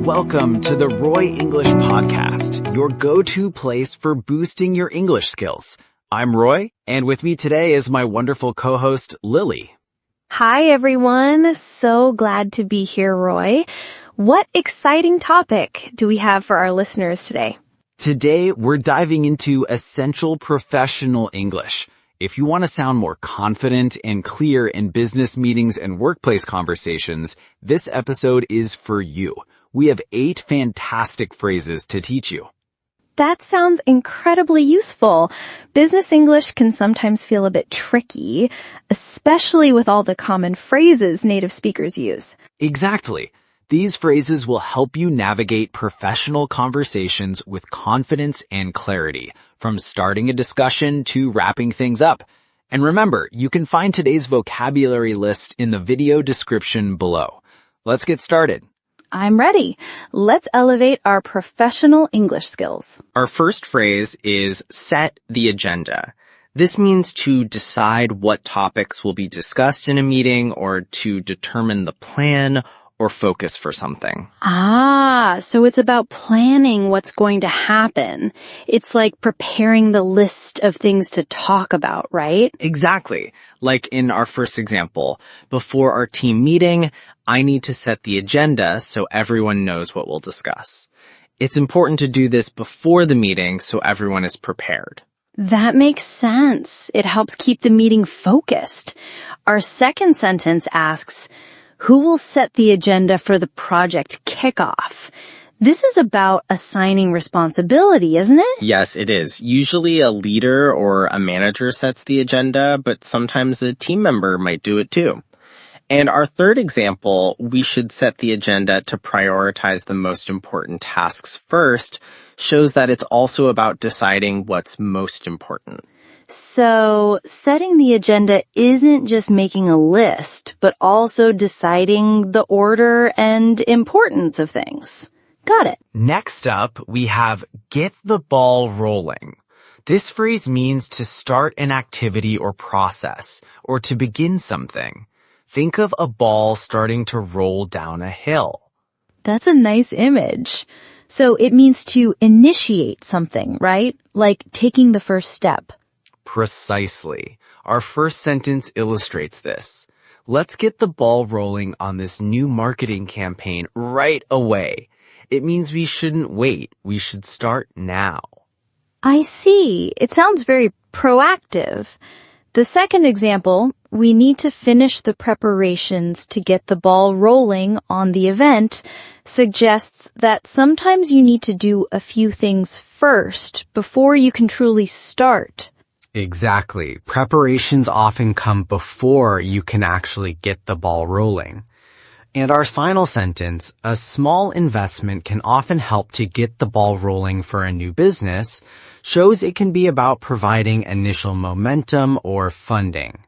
Welcome to the Roy English Podcast, your go-to place for boosting your English skills. I'm Roy, and with me today is my wonderful co-host, Lily. Hi, everyone. So glad to be here, Roy. What exciting topic do we have for our listeners today? Today, we're diving into essential professional English. If you want to sound more confident and clear in business meetings and workplace conversations, this episode is for you. We have 8 fantastic phrases to teach you. That sounds incredibly useful. Business English can sometimes feel a bit tricky, especially with all the common phrases native speakers use. Exactly. These phrases will help you navigate professional conversations with confidence and clarity, from starting a discussion to wrapping things up. And remember, you can find today's vocabulary list in the video description below. Let's get started. I'm ready. Let's elevate our professional English skills. Our first phrase is set the agenda. This means to decide what topics will be discussed in a meeting or to determine the plan or focus for something. So it's about planning what's going to happen. It's like preparing the list of things to talk about, right? Exactly. Like in our first example, before our team meeting, I need to set the agenda so everyone knows what we'll discuss. It's important to do this before the meeting so everyone is prepared. That makes sense. It helps keep the meeting focused. Our second sentence asks, who will set the agenda for the project kickoff? This is about assigning responsibility, isn't it? Yes, it is. Usually a leader or a manager sets the agenda, but sometimes a team member might do it too. And our third example, we should set the agenda to prioritize the most important tasks first, shows that it's also about deciding what's most important. So, setting the agenda isn't just making a list, but also deciding the order and importance of things. Got it. Next up, we have get the ball rolling. This phrase means to start an activity or process, or to begin something. Think of a ball starting to roll down a hill. That's a nice image. So it means to initiate something, right? Like taking the first step. Precisely. Our first sentence illustrates this. Let's get the ball rolling on this new marketing campaign right away. It means we shouldn't wait. We should start now. I see. It sounds very proactive. The second example, we need to finish the preparations to get the ball rolling on the event, suggests that sometimes you need to do a few things first before you can truly start. Exactly. Preparations often come before you can actually get the ball rolling. And our final sentence, a small investment can often help to get the ball rolling for a new business, shows it can be about providing initial momentum or funding.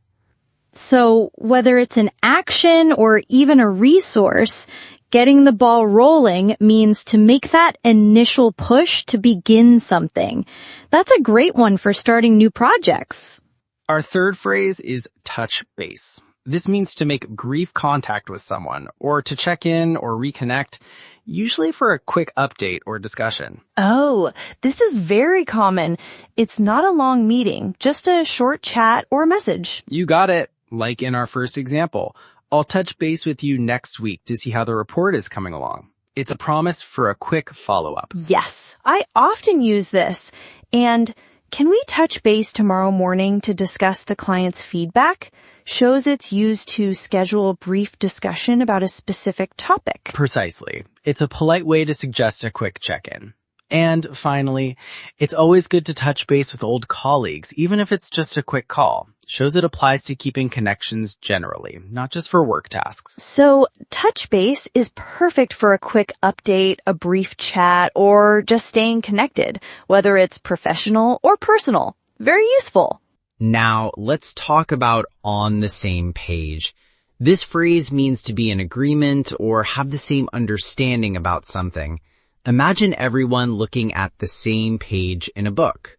So whether it's an action or even a resource, getting the ball rolling means to make that initial push to begin something. That's a great one for starting new projects. Our third phrase is touch base. This means to make brief contact with someone or to check in or reconnect, usually for a quick update or discussion. Oh, this is very common. It's not a long meeting, just a short chat or message. You got it. Like in our first example, I'll touch base with you next week to see how the report is coming along. It's a promise for a quick follow-up. Yes, I often use this. And can we touch base tomorrow morning to discuss the client's feedback? Shows it's used to schedule a brief discussion about a specific topic. Precisely. It's a polite way to suggest a quick check-in. And finally, it's always good to touch base with old colleagues, even if it's just a quick call. Shows it applies to keeping connections generally, not just for work tasks. So touch base is perfect for a quick update, a brief chat, or just staying connected, whether it's professional or personal. Very useful. Now, let's talk about on the same page. This phrase means to be in agreement or have the same understanding about something. Imagine everyone looking at the same page in a book.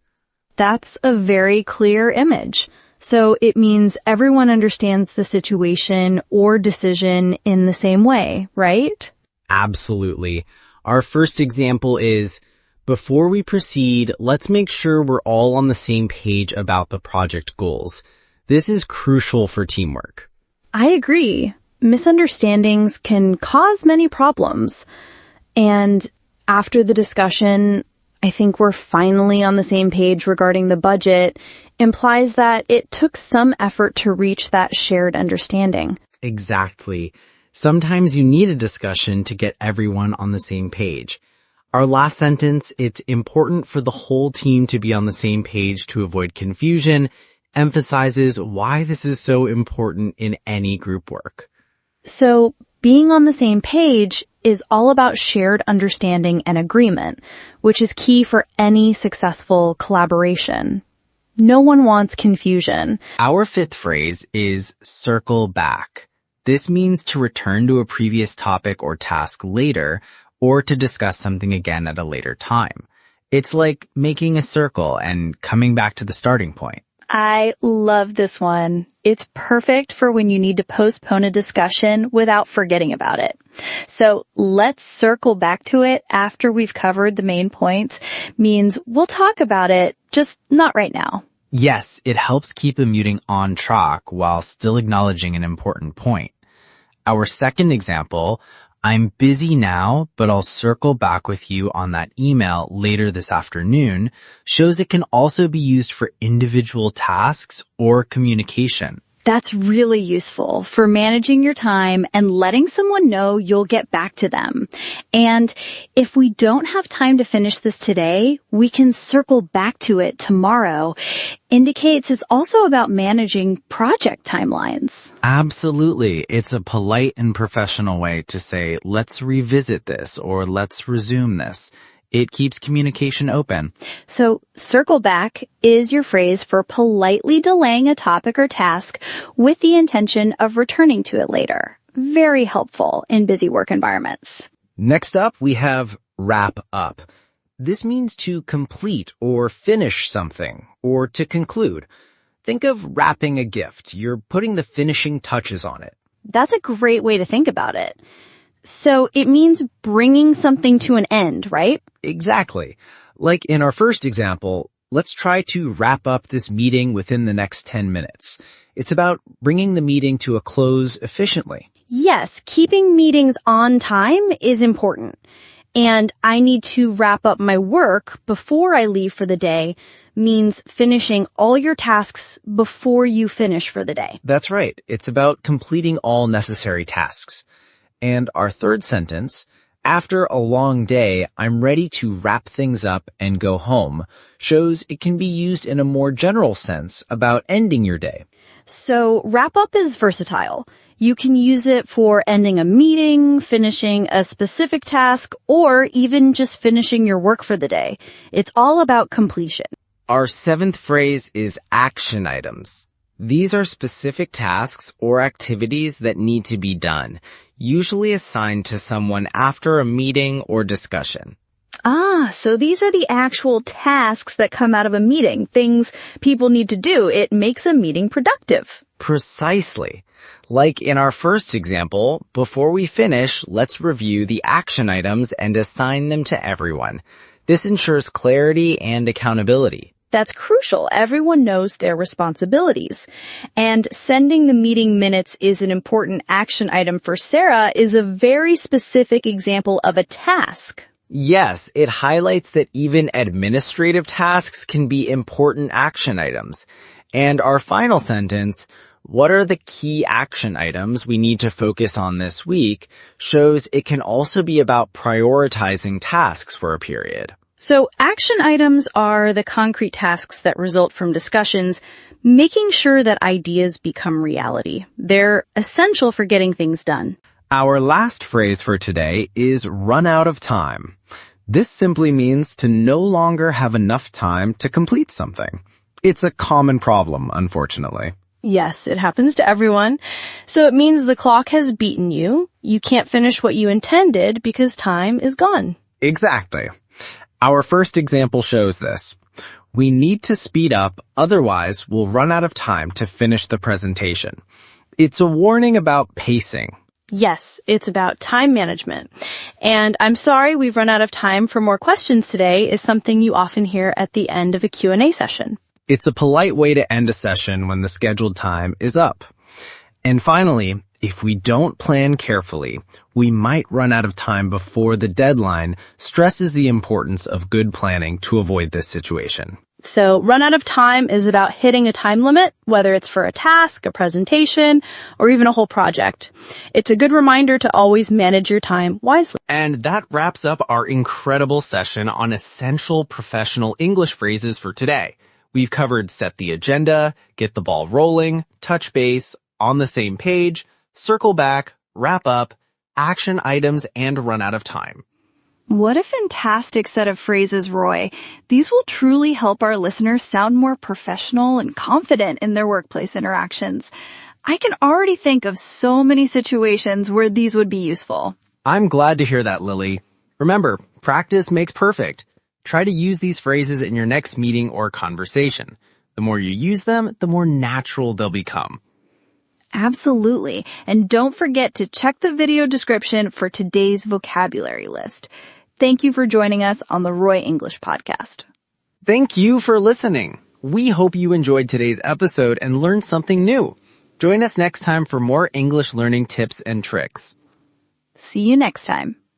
That's a very clear image. So it means everyone understands the situation or decision in the same way, right? Absolutely. Our first example is, before we proceed, let's make sure we're all on the same page about the project goals. This is crucial for teamwork. I agree. Misunderstandings can cause many problems. And after the discussion, I think we're finally on the same page regarding the budget, implies that it took some effort to reach that shared understanding. Exactly. Sometimes you need a discussion to get everyone on the same page. Our last sentence, it's important for the whole team to be on the same page to avoid confusion, emphasizes why this is so important in any group work. So, being on the same page is all about shared understanding and agreement, which is key for any successful collaboration. No one wants confusion. Our fifth phrase is circle back. This means to return to a previous topic or task later, or to discuss something again at a later time. It's like making a circle and coming back to the starting point. I love this one. It's perfect for when you need to postpone a discussion without forgetting about it. So let's circle back to it after we've covered the main points. Means we'll talk about it, just not right now. Yes, it helps keep a meeting on track while still acknowledging an important point. Our second example, I'm busy now, but I'll circle back with you on that email later this afternoon, shows it can also be used for individual tasks or communication. That's really useful for managing your time and letting someone know you'll get back to them. And if we don't have time to finish this today, we can circle back to it tomorrow. Indicates it's also about managing project timelines. Absolutely. It's a polite and professional way to say, let's revisit this or let's resume this. It keeps communication open. So circle back is your phrase for politely delaying a topic or task with the intention of returning to it later. Very helpful in busy work environments. Next up, we have wrap up. This means to complete or finish something, or to conclude. Think of wrapping a gift. You're putting the finishing touches on it. That's a great way to think about it. So it means bringing something to an end, right? Exactly. Like in our first example, let's try to wrap up this meeting within the next 10 minutes. It's about bringing the meeting to a close efficiently. Yes, keeping meetings on time is important. And I need to wrap up my work before I leave for the day means finishing all your tasks before you finish for the day. That's right. It's about completing all necessary tasks. And our third sentence, after a long day, I'm ready to wrap things up and go home, shows it can be used in a more general sense about ending your day. So wrap up is versatile. You can use it for ending a meeting, finishing a specific task, or even just finishing your work for the day. It's all about completion. Our seventh phrase is action items. These are specific tasks or activities that need to be done, usually assigned to someone after a meeting or discussion. So these are the actual tasks that come out of a meeting, things people need to do. It makes a meeting productive. Precisely. Like in our first example, before we finish, let's review the action items and assign them to everyone. This ensures clarity and accountability. That's crucial. Everyone knows their responsibilities. And sending the meeting minutes is an important action item for Sarah is a very specific example of a task. Yes, it highlights that even administrative tasks can be important action items. And our final sentence, what are the key action items we need to focus on this week, shows it can also be about prioritizing tasks for a period. So action items are the concrete tasks that result from discussions, making sure that ideas become reality. They're essential for getting things done. Our last phrase for today is run out of time. This simply means to no longer have enough time to complete something. It's a common problem, unfortunately. Yes, it happens to everyone. So it means the clock has beaten you. You can't finish what you intended because time is gone. Exactly. Our first example shows this. We need to speed up, otherwise we'll run out of time to finish the presentation. It's a warning about pacing. Yes, it's about time management. And I'm sorry we've run out of time for more questions today is something you often hear at the end of a Q&A session. It's a polite way to end a session when the scheduled time is up. And finally, if we don't plan carefully, we might run out of time before the deadline stresses the importance of good planning to avoid this situation. So run out of time is about hitting a time limit, whether it's for a task, a presentation, or even a whole project. It's a good reminder to always manage your time wisely. And that wraps up our incredible session on essential professional English phrases for today. We've covered set the agenda, get the ball rolling, touch base, on the same page, circle back, wrap up, action items, and run out of time. What a fantastic set of phrases, Roy. These will truly help our listeners sound more professional and confident in their workplace interactions. I can already think of so many situations where these would be useful. I'm glad to hear that, Lily. Remember, practice makes perfect. Try to use these phrases in your next meeting or conversation. The more you use them, the more natural they'll become. Absolutely. And don't forget to check the video description for today's vocabulary list. Thank you for joining us on the Roy English Podcast. Thank you for listening. We hope you enjoyed today's episode and learned something new. Join us next time for more English learning tips and tricks. See you next time.